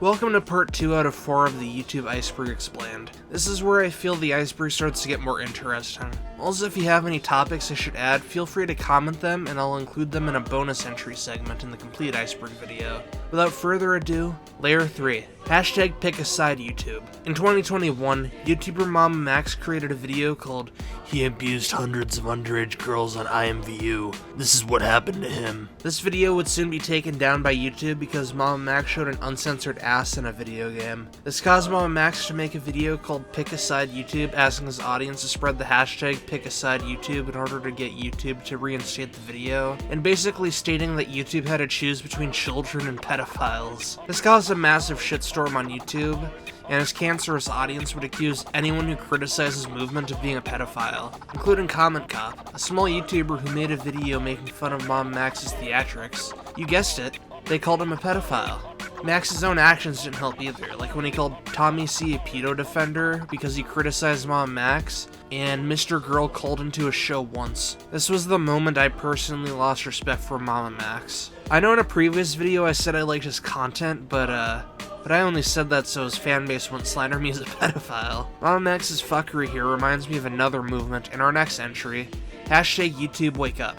Welcome to part 2 out of 4 of the YouTube Iceberg Explained. This is where I feel the iceberg starts to get more interesting. Also, if you have any topics I should add, feel free to comment them and I'll include them in a bonus entry segment in the complete iceberg video. Without further ado, Layer 3. Hashtag pickasideyoutube. In 2021, YouTuber Mama Max created a video called "He abused hundreds of underage girls on IMVU. This is what happened to him." This video would soon be taken down by YouTube because Mama Max showed an uncensored ass in a video game. This caused Mama Max to make a video called pickasideyoutube, asking his audience to spread the hashtag pickasideyoutube in order to get YouTube to reinstate the video, and basically stating that YouTube had to choose between children and pedophiles. This caused a massive shitstorm on YouTube, and his cancerous audience would accuse anyone who criticized his movement of being a pedophile, including Comment Cop, a small YouTuber who made a video making fun of Mom Max's theatrics. You guessed it, they called him a pedophile. Max's own actions didn't help either, like when he called Tommy C a pedo defender because he criticized Mom Max, and Mr. Girl called into a show once. This was the moment I personally lost respect for Mama Max. I know in a previous video I said I liked his content, but I only said that so his fanbase wouldn't slander me as a pedophile. Mama Max's fuckery here reminds me of another movement in our next entry, hashtag YouTube Wake Up.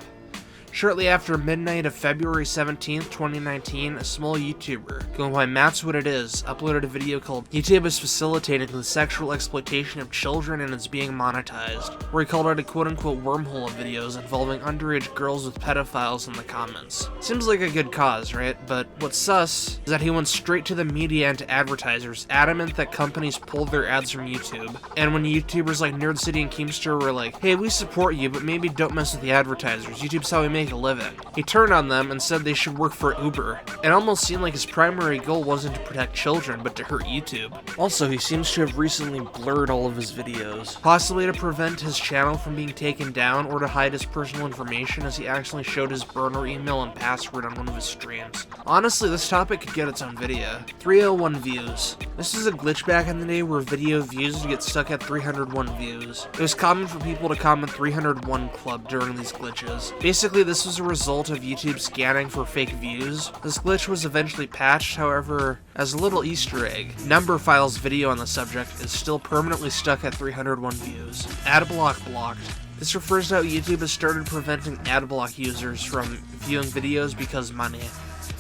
Shortly after midnight of February 17th, 2019, a small YouTuber, going by Matt's What It Is, uploaded a video called "YouTube is facilitating the sexual exploitation of children and is being monetized," where he called out a quote-unquote wormhole of videos involving underage girls with pedophiles in the comments. Seems like a good cause, right? But what's sus is that he went straight to the media and to advertisers, adamant that companies pulled their ads from YouTube. And when YouTubers like Nerd City and Keemstar were like, "Hey, we support you, but maybe don't mess with the advertisers. YouTube's how we make a living," he turned on them and said they should work for Uber. It almost seemed like his primary goal wasn't to protect children, but to hurt YouTube. Also, he seems to have recently blurred all of his videos, possibly to prevent his channel from being taken down or to hide his personal information, as he actually showed his burner email and password on one of his streams. Honestly, this topic could get its own video. 301 views. This is a glitch back in the day where video views would get stuck at 301 views. It was common for people to comment 301 club during these glitches. Basically, this was a result of YouTube scanning for fake views. This glitch was eventually patched, however, as a little Easter egg, Numberphile's video on the subject is still permanently stuck at 301 views. Adblock blocked. This refers to how YouTube has started preventing adblock users from viewing videos because money.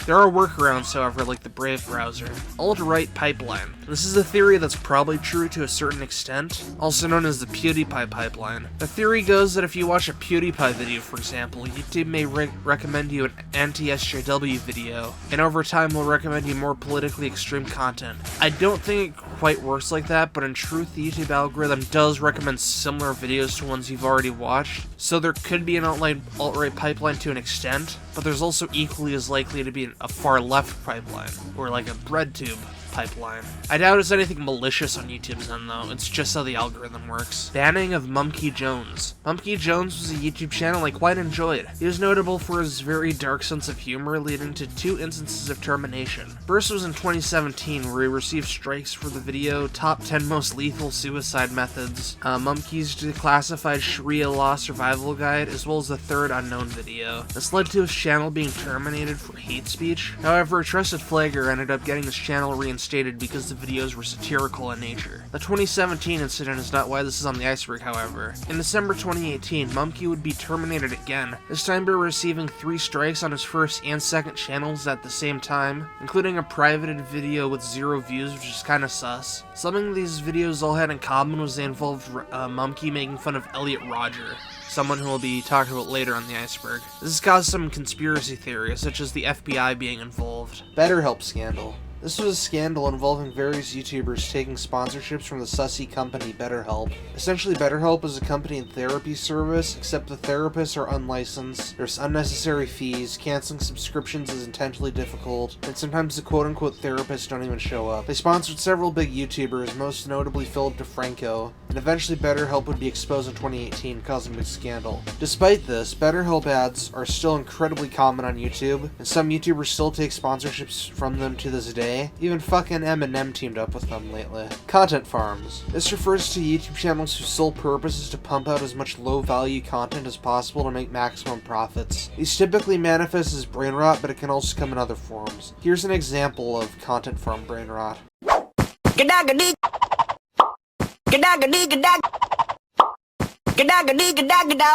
There are workarounds, however, like the Brave browser. Alt-right pipeline. This is a theory that's probably true to a certain extent, also known as the PewDiePie pipeline. The theory goes that if you watch a PewDiePie video, for example, YouTube may recommend you an anti-SJW video, and over time will recommend you more politically extreme content. I don't think it quite works like that, but in truth, the YouTube algorithm does recommend similar videos to ones you've already watched, so there could be an alt-right pipeline to an extent, but there's also equally as likely to be a far left pipeline, or like a breadtube pipeline. I doubt it's anything malicious on YouTube's end though, it's just how the algorithm works. Banning of Mumkey Jones. Mumkey Jones was a YouTube channel I quite enjoyed. He was notable for his very dark sense of humor, leading to 2 instances of termination. First was in 2017, where he received strikes for the video Top 10 Most Lethal Suicide Methods, Mumkey's Declassified Sharia Law Survival Guide, as well as the third unknown video. This led to his channel being terminated for hate speech. However, a trusted flagger ended up getting his channel reinstated because the videos were satirical in nature. The 2017 incident is not why this is on the iceberg, however. In December 2018, Mumkey would be terminated again, this time by receiving 3 strikes on his first and second channels at the same time, including a privated video with 0 views, which is kinda sus. Something these videos all had in common was they involved Mumkey making fun of Elliot Rodger, someone who will be talking about later on the iceberg. This has caused some conspiracy theories, such as the FBI being involved. BetterHelp scandal. This was a scandal involving various YouTubers taking sponsorships from the sussy company BetterHelp. Essentially, BetterHelp is a company and therapy service, except the therapists are unlicensed, there's unnecessary fees, canceling subscriptions is intentionally difficult, and sometimes the quote-unquote therapists don't even show up. They sponsored several big YouTubers, most notably Philip DeFranco, and eventually BetterHelp would be exposed in 2018, causing a big scandal. Despite this, BetterHelp ads are still incredibly common on YouTube, and some YouTubers still take sponsorships from them to this day. Even fucking Eminem teamed up with them lately. Content farms. This refers to YouTube channels whose sole purpose is to pump out as much low-value content as possible to make maximum profits. These typically manifest as brain rot, but it can also come in other forms. Here's an example of content farm brain rot.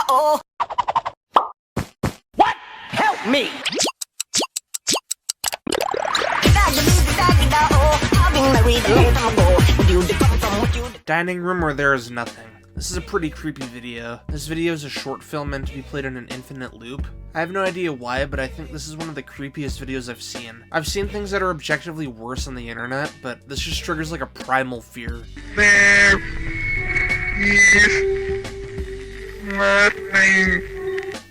Oh. What? Help me! Dining room where there is nothing. This is a pretty creepy video. This video is a short film meant to be played in an infinite loop. I have no idea why, but I think this is one of the creepiest videos I've seen. I've seen things that are objectively worse on the internet, but this just triggers like a primal fear.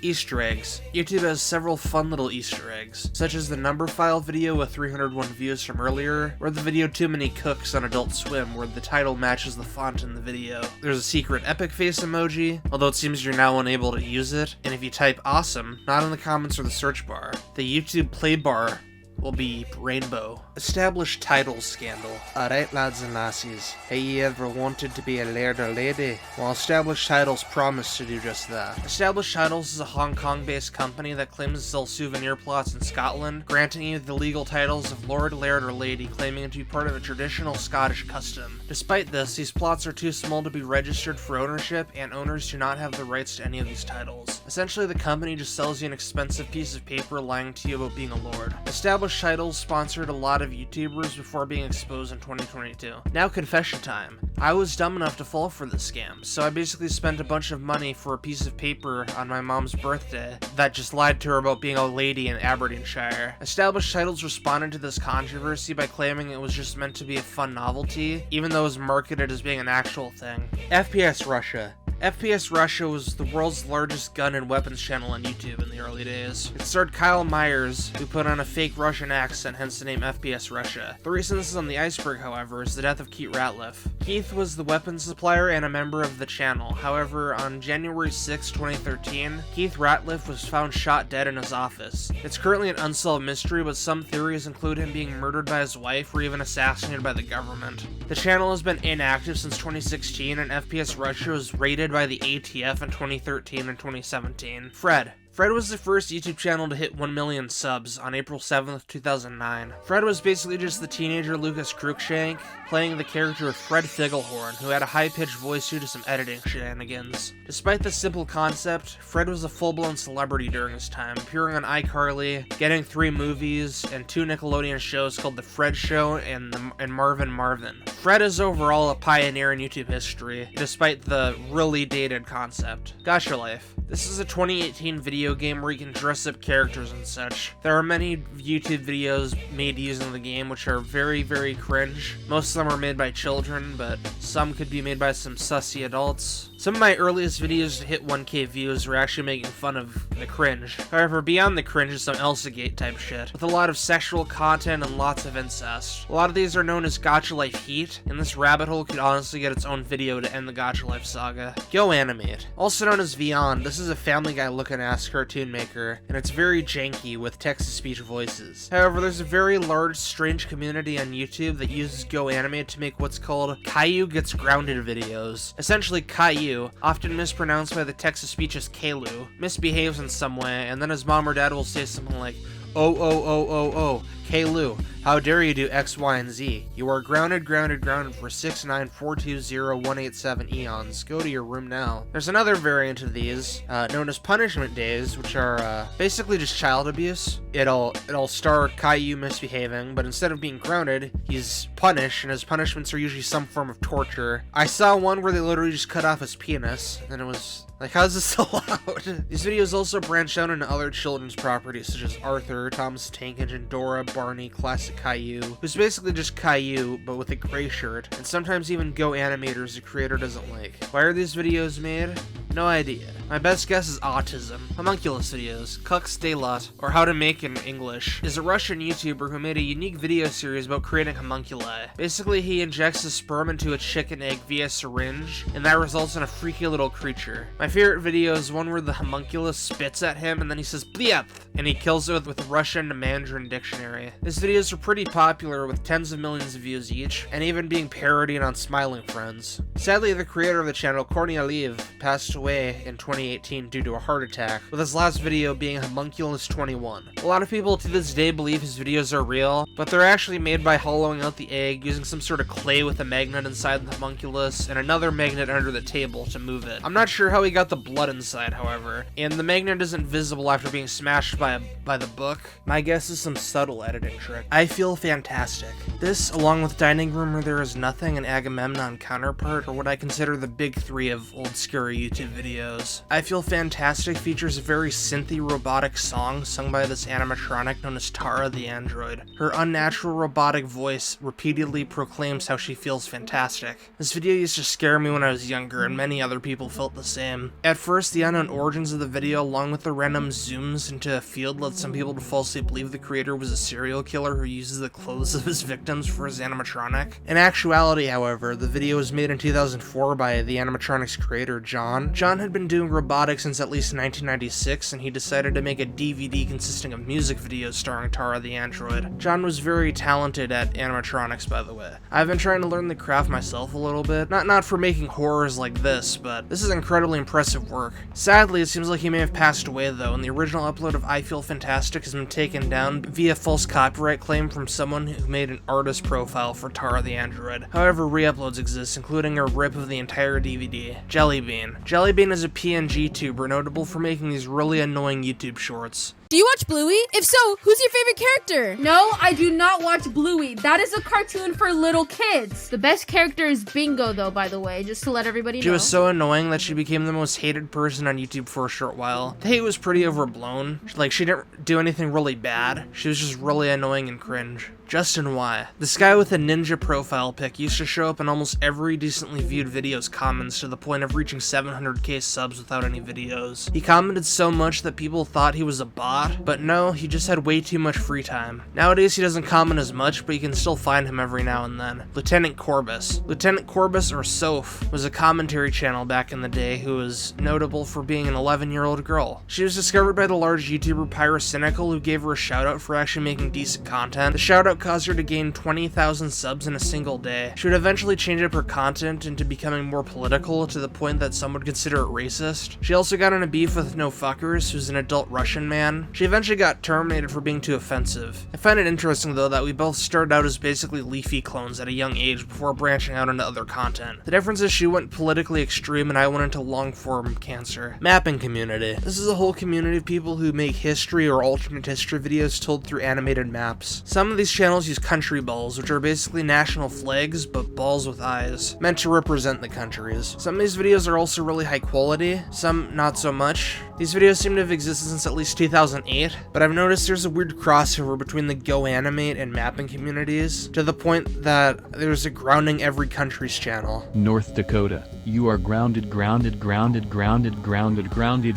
Easter eggs. YouTube has several fun little Easter eggs, such as the number file video with 301 views from earlier, or the video Too Many Cooks on Adult Swim where the title matches the font in the video. There's a secret epic face emoji, although it seems you're now unable to use it, and if you type awesome, not in the comments or the search bar, the YouTube play bar will be rainbow. Established titles scandal. Alright lads and lassies, have you ever wanted to be a laird or lady? Well, Established Titles promised to do just that. Established Titles is a Hong Kong based company that claims to sell souvenir plots in Scotland, granting you the legal titles of Lord, Laird, or Lady, claiming it to be part of a traditional Scottish custom. Despite this, these plots are too small to be registered for ownership, and owners do not have the rights to any of these titles. Essentially, the company just sells you an expensive piece of paper lying to you about being a lord. Established Titles sponsored a lot of YouTubers before being exposed in 2022. Now confession time. I was dumb enough to fall for this scam, so I basically spent a bunch of money for a piece of paper on my mom's birthday that just lied to her about being a lady in Aberdeenshire. Established Titles responded to this controversy by claiming it was just meant to be a fun novelty, even though it was marketed as being an actual thing. FPS Russia. FPS Russia was the world's largest gun and weapons channel on YouTube in the early days. It starred Kyle Myers, who put on a fake Russian accent, hence the name FPS Russia. The reason this is on the iceberg, however, is the death of Keith Ratliff. Keith was the weapons supplier and a member of the channel. However, on January 6, 2013, Keith Ratliff was found shot dead in his office. It's currently an unsolved mystery, but some theories include him being murdered by his wife or even assassinated by the government. The channel has been inactive since 2016, and FPS Russia was raided by the ATF in 2013 and 2017. Fred was the first YouTube channel to hit 1 million subs on April 7th, 2009. Fred was basically just the teenager Lucas Cruikshank, playing the character of Fred Figglehorn, who had a high-pitched voice due to some editing shenanigans. Despite this simple concept, Fred was a full-blown celebrity during his time, appearing on iCarly, getting 3 movies, and 2 Nickelodeon shows called The Fred Show and Marvin Marvin. Fred is overall a pioneer in YouTube history, despite the really dated concept. Gotcha Life. This is a 2018 video game where you can dress up characters and such. There are many YouTube videos made using the game which are very, very cringe. Most of them are made by children, but some could be made by some sussy adults. Some of my earliest videos to hit 1K views were actually making fun of the cringe. However, beyond the cringe is some Elsagate type shit, with a lot of sexual content and lots of incest. A lot of these are known as Gotcha Life Heat, and this rabbit hole could honestly get its own video to end the Gotcha Life saga. Go Animate. Also known as Beyond, this is a Family Guy looking ass cartoon maker, and it's very janky with text-to-speech voices. However, there's a very large, strange community on YouTube that uses Go Animate to make what's called Caillou Gets Grounded videos. Essentially, Caillou, often mispronounced by the text-to-speech as Caillou, misbehaves in some way, and then his mom or dad will say something like, oh, Caillou, how dare you do X, Y, and Z? You are grounded for 694201871 eons. Go to your room now. There's another variant of these, known as punishment days, which are basically just child abuse. It'll star Caillou misbehaving, but instead of being grounded, he's punished, and his punishments are usually some form of torture. I saw one where they literally just cut off his penis, and it was like, how's this allowed? These videos also branch out into other children's properties such as Arthur, Thomas the Tank Engine, Dora, Barney, Classic Caillou, who's basically just Caillou, but with a gray shirt, and sometimes even Go Animators the creator doesn't like. Why are these videos made? No idea. My best guess is autism. Homunculus videos, Kux Delot, or How to Make in English, is a Russian YouTuber who made a unique video series about creating homunculi. Basically, he injects his sperm into a chicken egg via syringe, and that results in a freaky little creature. My favorite video is one where the homunculus spits at him, and then he says, "Bliat!" and he kills it with a Russian Mandarin dictionary. His videos are pretty popular with tens of millions of views each, and even being parodied on Smiling Friends. Sadly, the creator of the channel, Kornialiv, passed away in 2018 due to a heart attack, with his last video being Homunculus 21. A lot of people to this day believe his videos are real, but they're actually made by hollowing out the egg, using some sort of clay with a magnet inside the homunculus, and another magnet under the table to move it. I'm not sure how he got the blood inside, however, and the magnet isn't visible after being smashed by the book. My guess is some subtle editing trick. I feel fantastic. This, along with Dining Room Where There Is Nothing and Agamemnon Counterpart, are what I consider the big three of old scary YouTube videos. I Feel Fantastic features a very synthy robotic song sung by this animatronic known as Tara the android. Her unnatural robotic voice repeatedly proclaims how she feels fantastic. This video used to scare me when I was younger, and many other people felt the same. At first, the unknown origins of the video, along with the random zooms into a field, led some people to falsely believe the creator was a serial killer who uses the clothes of his victims for his animatronic. In actuality, however, the video was made in 2004 by the animatronic's creator, John. John had been doing robotics since at least 1996, and he decided to make a DVD consisting of music videos starring Tara the android. John was very talented at animatronics, by the way. I've been trying to learn the craft myself a little bit, not for making horrors like this, but this is incredibly impressive work. Sadly, it seems like he may have passed away though, and the original upload of I Feel Fantastic has been taken down via false copyright claim from someone who made an artist profile for Tara the android. However, re-uploads exist, including a rip of the entire DVD. Jellybean. Jellybean is a PNG tuber notable for making these really annoying YouTube shorts. Do you watch Bluey? If so, who's your favorite character? No, I do not watch Bluey. That is a cartoon for little kids. The best character is Bingo, though, by the way, just to let everybody know. She was so annoying that she became the most hated person on YouTube for a short while. The hate was pretty overblown. Like, she didn't do anything really bad. She was just really annoying and cringe. Justin Y. This guy with a ninja profile pic used to show up in almost every decently viewed video's comments to the point of reaching 700k subs without any videos. He commented so much that people thought he was a bot, but no, he just had way too much free time. Nowadays he doesn't comment as much, but you can still find him every now and then. Lieutenant Corbus. Lieutenant Corbus, or Soph, was a commentary channel back in the day who was notable for being an 11-year-old girl. She was discovered by the large YouTuber Pyrocynical, who gave her a shoutout for actually making decent content. The shoutout caused her to gain 20,000 subs in a single day. She would eventually change up her content into becoming more political to the point that some would consider it racist. She also got in a beef with No Fuckers, who's an adult Russian man. She eventually got terminated for being too offensive. I find it interesting though that we both started out as basically Leafy clones at a young age before branching out into other content. The difference is she went politically extreme and I went into long-form cancer. Mapping community. This is a whole community of people who make history or alternate history videos told through animated maps. Some of these channels use country balls, which are basically national flags, but balls with eyes, meant to represent the countries. Some of these videos are also really high quality, some not so much. These videos seem to have existed since at least 2008, but I've noticed there's a weird crossover between the Go Animate and mapping communities, to the point that there's a Grounding Every Country's channel. North Dakota, you are grounded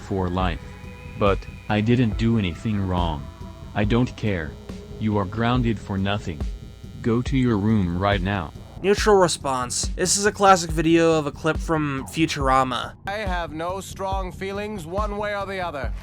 for life. But, I didn't do anything wrong. I don't care. You are grounded for nothing. Go to your room right now. Neutral response. This is a classic video of a clip from Futurama. I have no strong feelings one way or the other.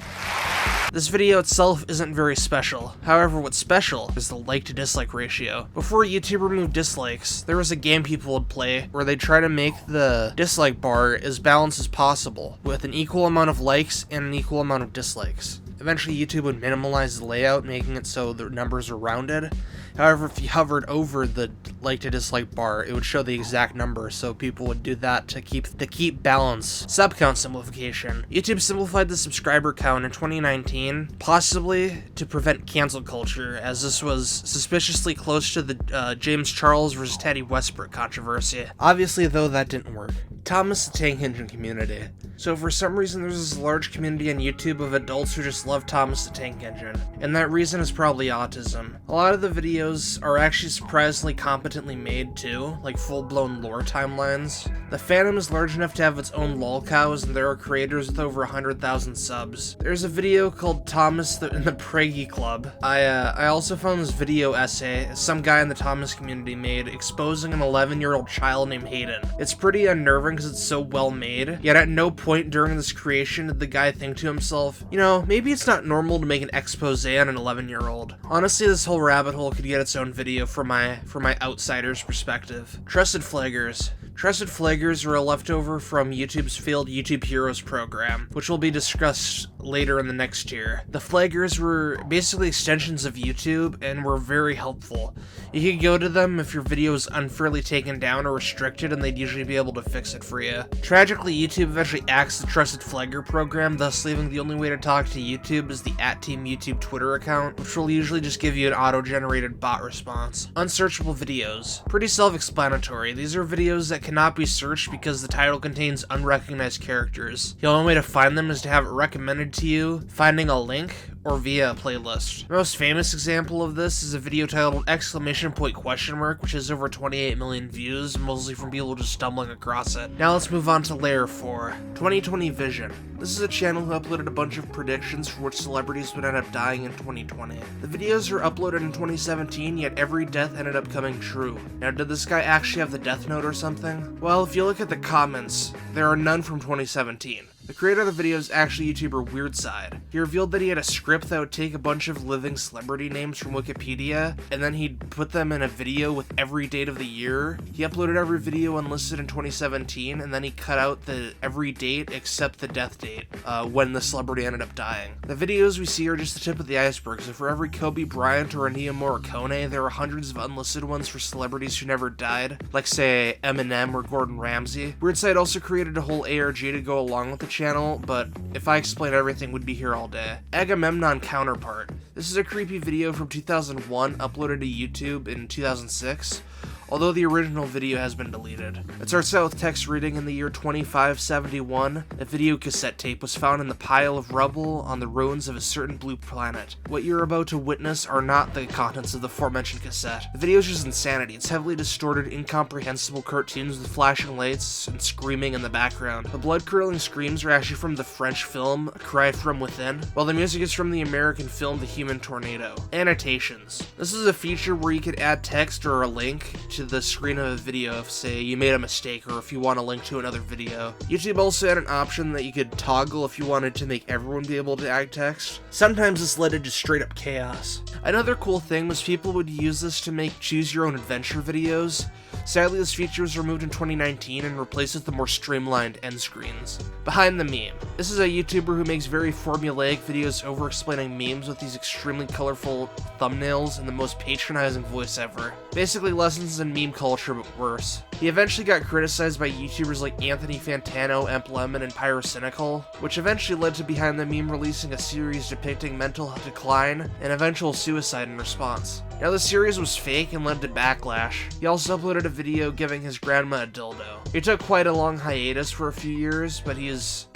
This video itself isn't very special. However, what's special is the like to dislike ratio. Before YouTube removed dislikes, there was a game people would play where they'd try to make the dislike bar as balanced as possible, with an equal amount of likes and an equal amount of dislikes. Eventually, YouTube would minimalize the layout, making it so the numbers are rounded. However, if you hovered over the like to dislike bar, it would show the exact number, so people would do that to keep balance. Subcount simplification. YouTube simplified the subscriber count in 2019, possibly to prevent cancel culture, as this was suspiciously close to the James Charles versus Teddy Westbrook controversy. Obviously, though, that didn't work. Thomas the Tank Engine community. So for some reason there's this large community on YouTube of adults who just love Thomas the Tank Engine, and that reason is probably autism. A lot of the videos are actually surprisingly competently made too, like full-blown lore timelines. The fandom is large enough to have its own lolcows, and there are creators with over 100,000 subs. There's a video called Thomas in the Preggy Club. I also found this video essay some guy in the Thomas community made exposing an 11-year-old child named Hayden. It's pretty unnerving because it's so well made, yet at no point during this creation did the guy think to himself, you know, maybe it's not normal to make an expose on an 11-year-old. Honestly, this whole rabbit hole could get its own video from my outsider's perspective. Trusted Flaggers. Trusted Flaggers are a leftover from YouTube's failed YouTube Heroes program, which will be discussed later in the next year. The Flaggers were basically extensions of YouTube and were very helpful. You could go to them if your video was unfairly taken down or restricted, and they'd usually be able to fix it for you. Tragically, YouTube eventually axed the Trusted Flagger program, thus leaving the only way to talk to YouTube is the @TeamYouTube Twitter account, which will usually just give you an auto-generated bot response. Unsearchable videos. Pretty self-explanatory. These are videos that cannot be searched because the title contains unrecognized characters. The only way to find them is to have it recommended to you, finding a link, or via a playlist. The most famous example of this is a video titled !, which has over 28 million views, mostly from people just stumbling across it. Now let's move on to Layer 4, 2020 Vision. This is a channel who uploaded a bunch of predictions for which celebrities would end up dying in 2020. The videos were uploaded in 2017, yet every death ended up coming true. Now, did this guy actually have the death note or something? Well, if you look at the comments, there are none from 2017. The creator of the video is actually YouTuber Weirdside. He revealed that he had a script that would take a bunch of living celebrity names from Wikipedia, and then he'd put them in a video with every date of the year. He uploaded every video unlisted in 2017, and then he cut out the every date except the death date, when the celebrity ended up dying. The videos we see are just the tip of the iceberg, so for every Kobe Bryant or Ennio Morricone, there are hundreds of unlisted ones for celebrities who never died, like say Eminem or Gordon Ramsay. Weirdside also created a whole ARG to go along with the channel, but if I explain everything, we'd be here all day. Agamemnon Counterpart. This is a creepy video from 2001 uploaded to YouTube in 2006. Although the original video has been deleted. It starts out with text reading in the year 2571. A video cassette tape was found in the pile of rubble on the ruins of a certain blue planet. What you're about to witness are not the contents of the aforementioned cassette. The video is just insanity. It's heavily distorted, incomprehensible cartoons with flashing lights and screaming in the background. The blood-curdling screams are actually from the French film A Cry From Within, while the music is from the American film The Human Tornado. Annotations. This is a feature where you could add text or a link to the screen of a video if, say, you made a mistake or if you want to link to another video. YouTube also had an option that you could toggle if you wanted to make everyone be able to add text. Sometimes this led to just straight up chaos. Another cool thing was people would use this to make choose your own adventure videos. Sadly, this feature was removed in 2019 and replaced with the more streamlined end screens. Behind the Meme. This is a YouTuber who makes very formulaic videos over-explaining memes with these extremely colorful thumbnails and the most patronizing voice ever. Basically lessons in meme culture, but worse. He eventually got criticized by YouTubers like Anthony Fantano, Emplemon, and Pyrocynical, which eventually led to Behind the Meme releasing a series depicting mental decline and eventual suicide in response. Now, the series was fake and led to backlash. He also uploaded a video giving his grandma a dildo. He took quite a long hiatus for a few years, but he's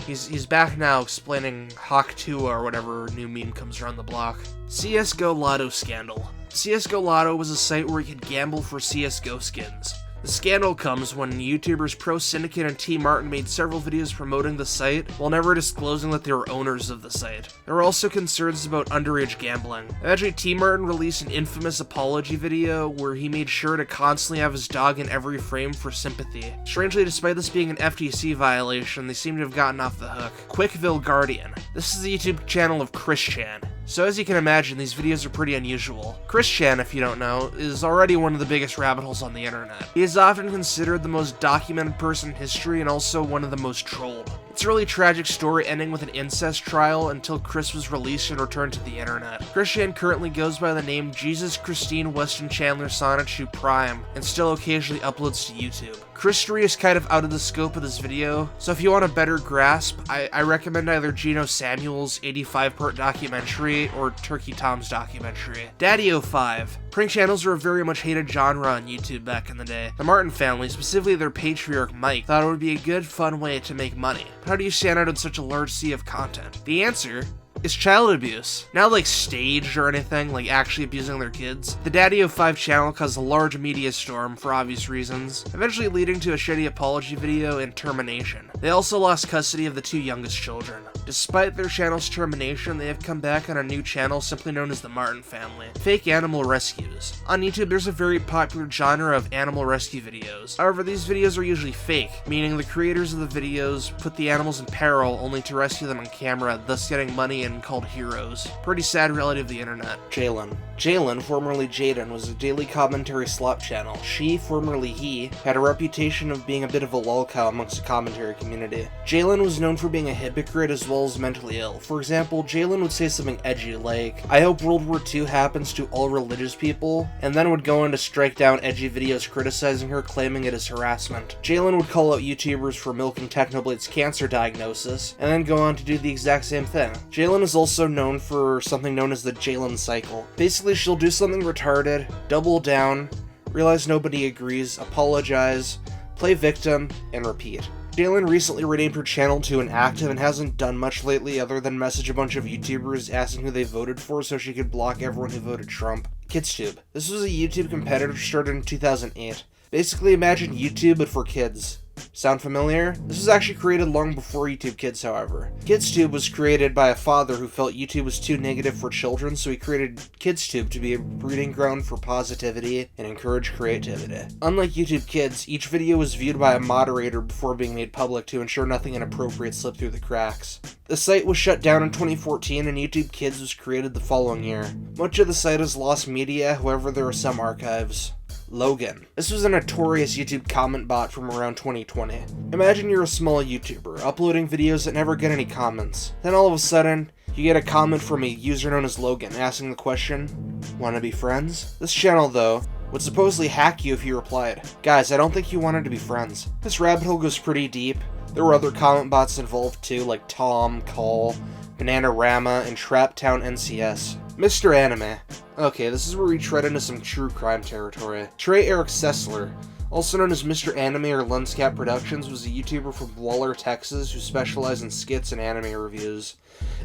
back now explaining Hawk 2 or whatever new meme comes around the block. CSGO Lotto Scandal. CSGO Lotto was a site where you could gamble for CSGO skins. The scandal comes when YouTubers Pro Syndicate and T Martin made several videos promoting the site, while never disclosing that they were owners of the site. There were also concerns about underage gambling. Eventually, T Martin released an infamous apology video where he made sure to constantly have his dog in every frame for sympathy. Strangely, despite this being an FTC violation, they seem to have gotten off the hook. Quickville Guardian. This is the YouTube channel of Chris Chan. So as you can imagine, these videos are pretty unusual. Chris Chan, if you don't know, is already one of the biggest rabbit holes on the internet. He is often considered the most documented person in history and also one of the most trolled. It's a really tragic story ending with an incest trial until Chris was released and returned to the internet. Chris Chan currently goes by the name Jesus Christine Weston Chandler Sonichu Prime and still occasionally uploads to YouTube. Christery is kind of out of the scope of this video, so if you want a better grasp, I recommend either Gino Samuel's 85-part documentary or Turkey Tom's documentary. Daddy05. Prank channels were a very much hated genre on YouTube back in the day. The Martin family, specifically their patriarch Mike, thought it would be a good, fun way to make money. But how do you stand out in such a large sea of content? The answer is child abuse. Not like staged or anything, like actually abusing their kids. The Daddy05 channel caused a large media storm for obvious reasons, eventually leading to a shitty apology video and termination. They also lost custody of the two youngest children. Despite their channel's termination, they have come back on a new channel simply known as the Martin family. Fake animal rescues. On YouTube, there's a very popular genre of animal rescue videos. However, these videos are usually fake, meaning the creators of the videos put the animals in peril only to rescue them on camera, thus getting money and called heroes. Pretty sad reality of the internet. Jalen, formerly Jaden, was a daily commentary slop channel. She, formerly he, had a reputation of being a bit of a lolcow amongst the commentary community. Jalen was known for being a hypocrite as well as mentally ill. For example, Jalen would say something edgy like, "I hope World War II happens to all religious people," and then would go on to strike down edgy videos criticizing her, claiming it as harassment. Jalen would call out YouTubers for milking Technoblade's cancer diagnosis, and then go on to do the exact same thing. Jalen is also known for something known as the Jalen cycle. Basically, she'll do something retarded, double down, realize nobody agrees, apologize, play victim, and repeat. Jalen recently renamed her channel to Inactive and hasn't done much lately other than message a bunch of YouTubers asking who they voted for so she could block everyone who voted Trump. KidsTube. This was a YouTube competitor started in 2008. Basically imagine YouTube but for kids. Sound familiar? This was actually created long before YouTube Kids, however. KidsTube was created by a father who felt YouTube was too negative for children, so he created KidsTube to be a breeding ground for positivity and encourage creativity. Unlike YouTube Kids, each video was viewed by a moderator before being made public to ensure nothing inappropriate slipped through the cracks. The site was shut down in 2014 and YouTube Kids was created the following year. Much of the site has lost media, however there are some archives. Logan. This was a notorious YouTube comment bot from around 2020. Imagine you're a small YouTuber, uploading videos that never get any comments. Then all of a sudden, you get a comment from a user known as Logan, asking the question, "Wanna be friends?" This channel, though, would supposedly hack you if you replied, "Guys, I don't think you wanted to be friends." This rabbit hole goes pretty deep. There were other comment bots involved too, like Tom, Call, Bananarama, and Traptown NCS. Mr. Anime. Okay, this is where we tread into some true crime territory. Trey Eric Sessler, also known as Mr. Anime or Lenscap Productions, was a YouTuber from Waller, Texas, who specialized in skits and anime reviews,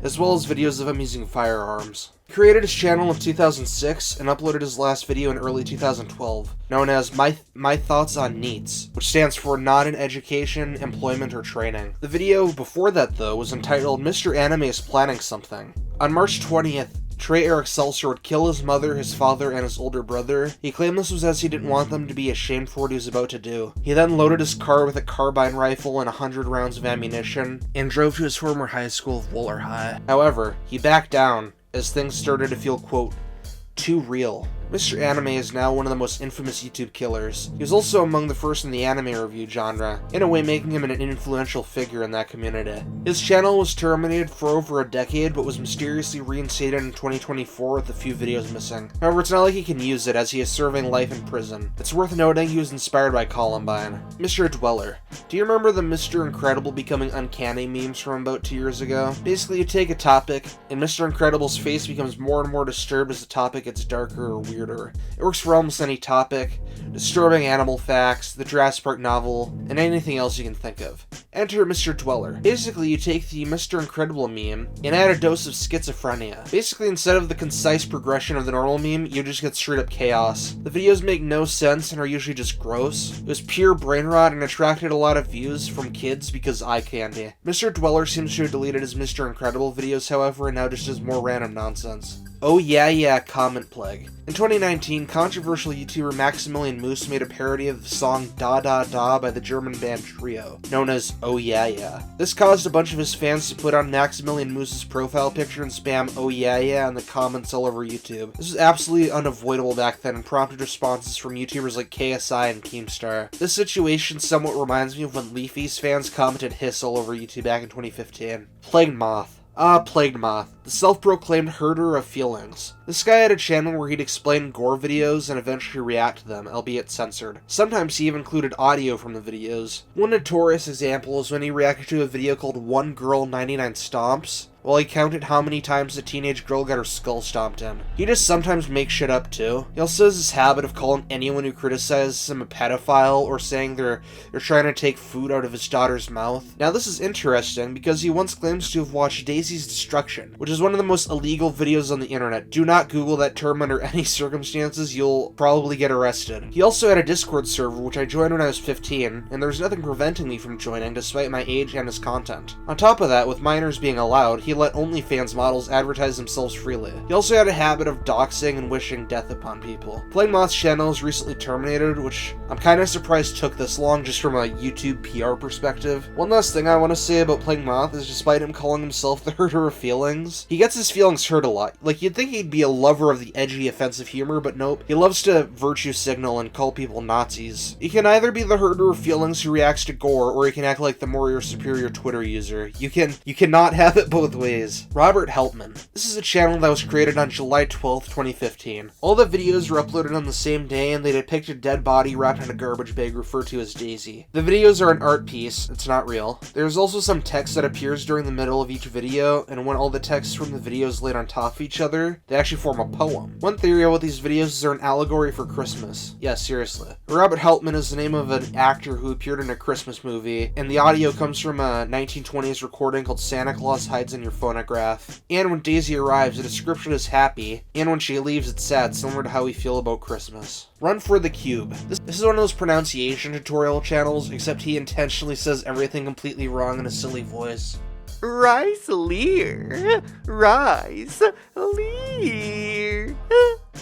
as well as videos of him using firearms. He created his channel in 2006 and uploaded his last video in early 2012, known as My Thoughts on NEETs, which stands for Not in Education, Employment, or Training. The video before that, though, was entitled Mr. Anime is Planning Something. On March 20th, Trey Eric Seltzer would kill his mother, his father, and his older brother. He claimed this was as he didn't want them to be ashamed for what he was about to do. He then loaded his car with a carbine rifle and 100 rounds of ammunition, and drove to his former high school of Waller High. However, he backed down as things started to feel, quote, too real. Mr. Anime is now one of the most infamous YouTube killers. He was also among the first in the anime review genre, in a way making him an influential figure in that community. His channel was terminated for over a decade, but was mysteriously reinstated in 2024 with a few videos missing. However, it's not like he can use it, as he is serving life in prison. It's worth noting he was inspired by Columbine. Mr. Dweller. Do you remember the Mr. Incredible becoming uncanny memes from about 2 years ago? Basically, you take a topic, and Mr. Incredible's face becomes more and more disturbed as the topic gets darker or weirder. It works for almost any topic, disturbing animal facts, the Jurassic Park novel, and anything else you can think of. Enter Mr. Dweller. Basically, you take the Mr. Incredible meme and add a dose of schizophrenia. Basically, instead of the concise progression of the normal meme, you just get straight up chaos. The videos make no sense and are usually just gross. It was pure brain rot and attracted a lot of views from kids because eye candy. Mr. Dweller seems to have deleted his Mr. Incredible videos, however, and now just does more random nonsense. Oh yeah, comment plague. In 2019, controversial YouTuber Maximilian Moose made a parody of the song Da Da Da by the German band Trio, known as Oh Yeah. This caused a bunch of his fans to put on Maximilian Moose's profile picture and spam Oh Yeah in the comments all over YouTube. This was absolutely unavoidable back then and prompted responses from YouTubers like KSI and Keemstar. This situation somewhat reminds me of when Leafy's fans commented Hiss all over YouTube back in 2015. Plagued Moth. Plagued Moth, the self-proclaimed herder of feelings. This guy had a channel where he'd explain gore videos and eventually react to them, albeit censored. Sometimes he even included audio from the videos. One notorious example is when he reacted to a video called One Girl 99 Stomps, while he counted how many times a teenage girl got her skull stomped in. He just sometimes makes shit up too. He also has this habit of calling anyone who criticizes him a pedophile or saying they're trying to take food out of his daughter's mouth. Now this is interesting because he once claims to have watched Daisy's Destruction, which is one of the most illegal videos on the internet. Do not Google that term under any circumstances, you'll probably get arrested. He also had a Discord server which I joined when I was 15, and there was nothing preventing me from joining despite my age and his content. On top of that, with minors being allowed, he let OnlyFans models advertise themselves freely. He also had a habit of doxing and wishing death upon people. Playing Moth's channel was recently terminated, which I'm kinda surprised took this long just from a YouTube PR perspective. One last thing I want to say about Playing Moth is despite him calling himself the herder of feelings, he gets his feelings hurt a lot. Like, you'd think he'd be a lover of the edgy, offensive humor, but nope. He loves to virtue signal and call people Nazis. He can either be the herder of feelings who reacts to gore, or he can act like the more superior Twitter user. You cannot have it both ways. Robert Helpman. This is a channel that was created on July 12th, 2015. All the videos were uploaded on the same day, and they depict a dead body wrapped in a garbage bag referred to as Daisy. The videos are an art piece. It's not real. There's also some text that appears during the middle of each video, and when all the texts from the videos laid on top of each other, they actually form a poem. One theory about these videos is they're an allegory for Christmas. Yeah, seriously. Robert Helpman is the name of an actor who appeared in a Christmas movie, and the audio comes from a 1920s recording called Santa Claus Hides in Your Phonograph. And when Daisy arrives, the description is happy, and when she leaves, it's sad, similar to how we feel about Christmas. Run for the Cube. This is one of those pronunciation tutorial channels, except he intentionally says everything completely wrong in a silly voice. Rice Lear. Rice Lear.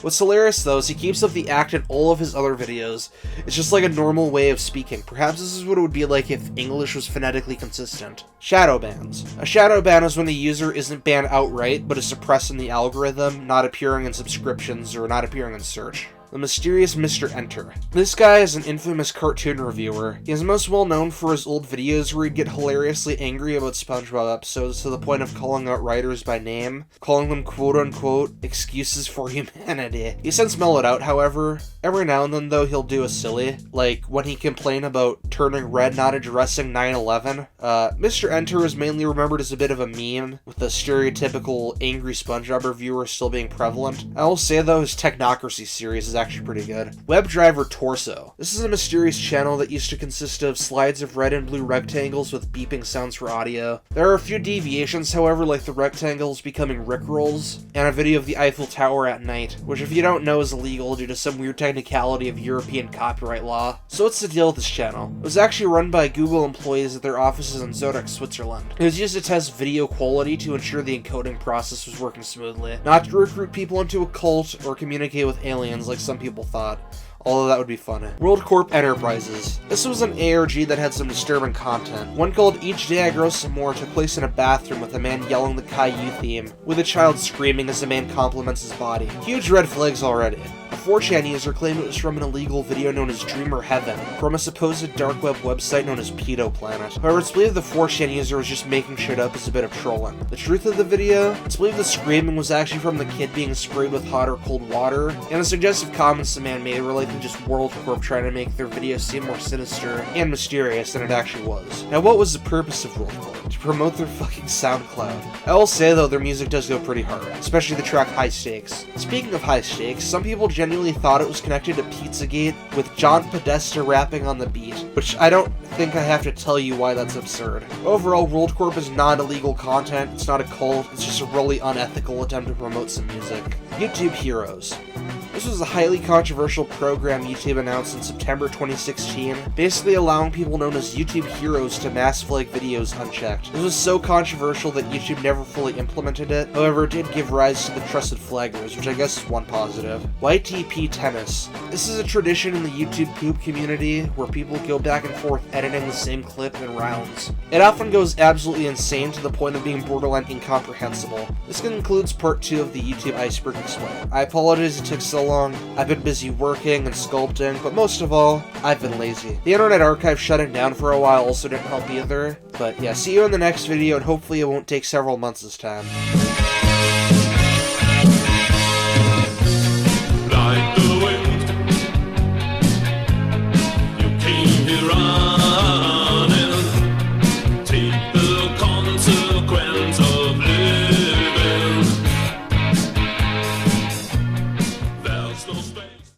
What's hilarious though is he keeps up the act in all of his other videos. It's just like a normal way of speaking. Perhaps this is what it would be like if English was phonetically consistent. Shadow bans. A shadow ban is when the user isn't banned outright, but is suppressed in the algorithm, not appearing in subscriptions or not appearing in search. The mysterious Mr. Enter. This guy is an infamous cartoon reviewer. He is most well known for his old videos where he'd get hilariously angry about SpongeBob episodes to the point of calling out writers by name, calling them quote-unquote excuses for humanity. He's since mellowed out, however. Every now and then, though, he'll do a silly, like when he complained about turning red not addressing 9/11. Mr. Enter is mainly remembered as a bit of a meme, with the stereotypical angry SpongeBob reviewer still being prevalent. I will say, though, his Technocracy series is actually pretty good. WebDriver Torso. This is a mysterious channel that used to consist of slides of red and blue rectangles with beeping sounds for audio. There are a few deviations, however, like the rectangles becoming rickrolls, and a video of the Eiffel Tower at night, which if you don't know is illegal due to some weird technicality of European copyright law. So what's the deal with this channel? It was actually run by Google employees at their offices in Zurich, Switzerland. It was used to test video quality to ensure the encoding process was working smoothly, not to recruit people into a cult or communicate with aliens like some people thought. Although that would be funny. WorldCorp Enterprises. This was an ARG that had some disturbing content. One called Each Day I Grow Some More took place in a bathroom with a man yelling the Caillou theme, with a child screaming as the man compliments his body. Huge red flags already. A 4chan user claimed it was from an illegal video known as Dreamer Heaven, from a supposed dark web website known as Pedo Planet. However, it's believed the 4chan user was just making shit up as a bit of trolling. The truth of the video, it's believed the screaming was actually from the kid being sprayed with hot or cold water, and the suggestive comments the man made were likely just WorldCorp trying to make their video seem more sinister and mysterious than it actually was. Now, what was the purpose of WorldCorp? To promote their fucking SoundCloud. I will say though, their music does go pretty hard, especially the track High Stakes. Speaking of High Stakes, some people genuinely thought it was connected to Pizzagate, with John Podesta rapping on the beat, which I don't think I have to tell you why that's absurd. Overall, WorldCorp is not illegal content, it's not a cult, it's just a really unethical attempt to promote some music. YouTube Heroes. This was a highly controversial program YouTube announced in September 2016, basically allowing people known as YouTube Heroes to mass flag videos unchecked. This was so controversial that YouTube never fully implemented it, however it did give rise to the Trusted Flaggers, which I guess is one positive. YTP Tennis. This is a tradition in the YouTube poop community where people go back and forth editing the same clip in rounds. It often goes absolutely insane to the point of being borderline incomprehensible. This concludes part 2 of the YouTube Iceberg Explained. I apologize it took so long. I've been busy working and sculpting, but most of all, I've been lazy. The Internet Archive shutting down for a while also didn't help either. But yeah, see you in the next video, and hopefully it won't take several months this time. Like the wind, you came here running. Take the consequence of living. still stand.